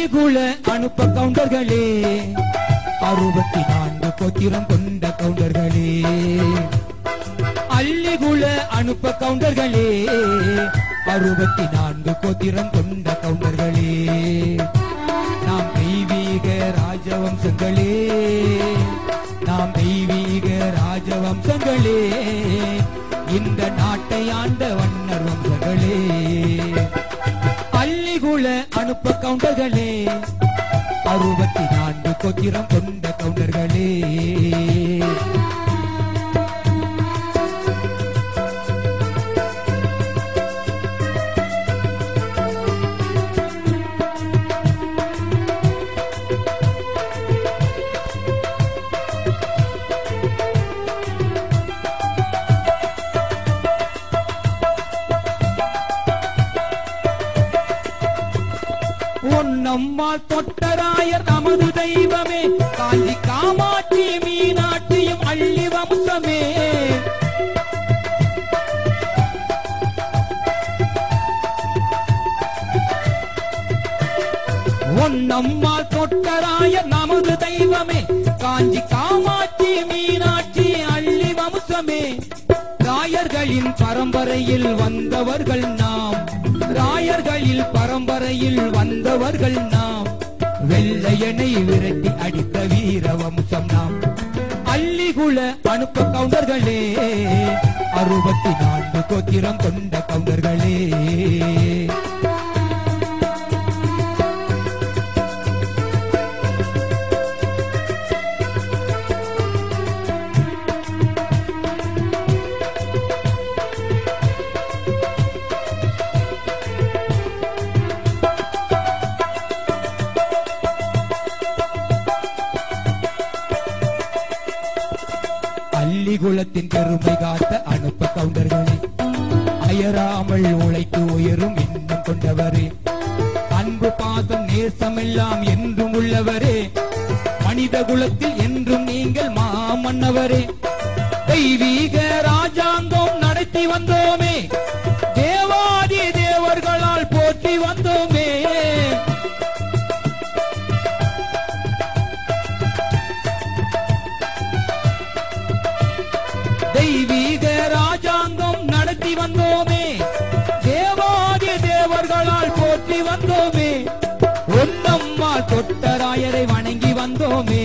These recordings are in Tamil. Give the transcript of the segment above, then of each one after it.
அள்ளிகுள அனுப்ப கவுண்டர்களே, 64 கோத்திரம் கொண்ட கவுண்டர்களே. அள்ளிகுள அனுப்ப கவுண்டர்களே, 64 கோத்திரம் கொண்ட கவுண்டர்களே. நாம் தெய்வீக ராஜவம்சங்களே, நாம் தெய்வீக ராஜவம்சங்களே, இந்த நாட்டை ஆண்ட வண்ணர் வம்சங்களே. அள்ளிகுள அனுப்ப கவுண்டர்களே, 64 கோத்திரம் கொண்ட கவுண்டர்களே. நம்மால் தொட்டராயர் நமது தெய்வமே, காஞ்சி காமாட்சி மீனாட்சியும் அள்ளி வம்சமே. நம்மால் தொட்டராயர் நமது தெய்வமே, காஞ்சி காமாட்சி மீனாட்சி அள்ளி வம்சமே. ராயர்களின் பரம்பரையில் வந்தவர்கள் நாம், ராயர்களில் பரம்பரையில் வந்தவர்கள் நாம், வெள்ளையனை விரட்டி அடித்த வீர வம்சம் நாம். அள்ளிகுள அனுப்ப கவுண்டர்களே, 64 கோத்திரம் கொண்ட கவுண்டர்களே. அள்ளிகுளத்தின் பெருமை காத்த அனுப்ப கவுண்டர்களே, அயராமல் உழைத்து உயரும் எண்ணம் கொண்டவரே, அன்பு பாசம் நேசமெல்லாம் என்றும் உள்ளவரே, மனித குலத்தில் என்றும் நீங்கள் மாமன்னவரே. தெய்வீக ராஜாங்கம் நடத்தி வந்தோமே, தேவாதி தேவர்களால் போற்றி வந்தோமே. தெய்வீக ராஜாங்கம் நடத்தி வந்தோமே, தேவாதி தேவர்களால் போற்றி வந்தோமே. ஒன்னம்மாள் தொட்டராயரை வணங்கி வந்தோமே,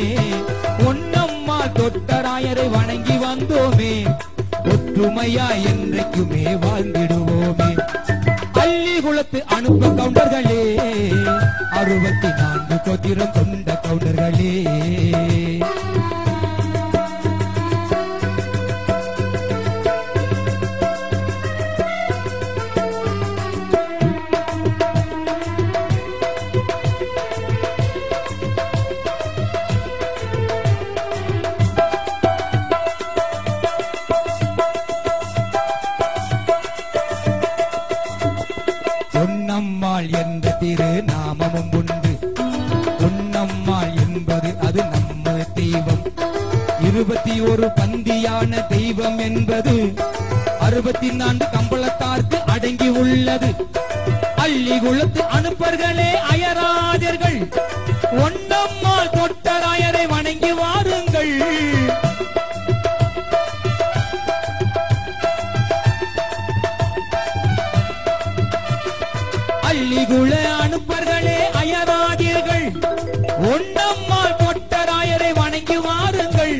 ஒன்னம்மாள் தொட்டராயரை வணங்கி வந்தோமே. ஒற்றுமையா என்றைக்குமே வாழ்ந்திடுவோமே. அள்ளிகுளத்து அனுப்ப கவுண்டர்களே, 64 கோத்திரம் கொண்ட கவுண்டர்களே. பொன்னம்மாள் என்ற திரு நாமமும் உண்டு, பொன்னம்மாள் என்பது அது நம்ம தெய்வம். 21 பந்தியான தெய்வம் என்பது 64 கம்பளத்தார்க்கு அடங்கி உள்ளது. அள்ளிகுளத்து அனுப்பர்களே அயராதர்கள், ஒன்னம்மாள் தொட்டராயரை வணங்கி வாருங்கள். அள்ளிகுள அனுப்பர்களே அயராதீர்கள், ஒன்னம்மாள் தொட்டராயரை வணங்கி வாருங்கள்.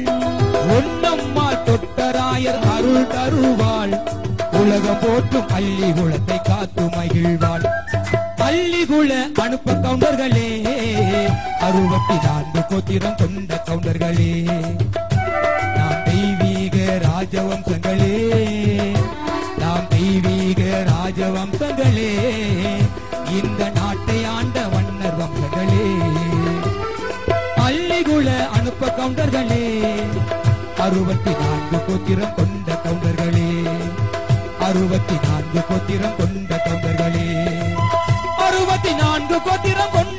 ஒன்னம்மாள் தொட்டராயர் அருள் தருவாள், உலகம் போற்றும் அள்ளிகுளத்தை காத்து மகிழ்வாள். அள்ளிகுள அனுப்ப கவுண்டர்களே, 64 கோத்திரம் கொண்ட கவுண்டர்களே. நாம் தெய்வீக ராஜவம்சங்களே, நாம் தெய்வீக ராஜவம்சங்களே, இந்த நாட்டை ஆண்ட வண்ணர் வம்சங்களே. அள்ளிகுள அனுப்ப கவுண்டர்களே, 64 கோத்திரம் கொண்ட கவுண்டர்களே, 64 கோத்திரம் கொண்ட கவுண்டர்களே, 64 கோத்திரம் கொண்ட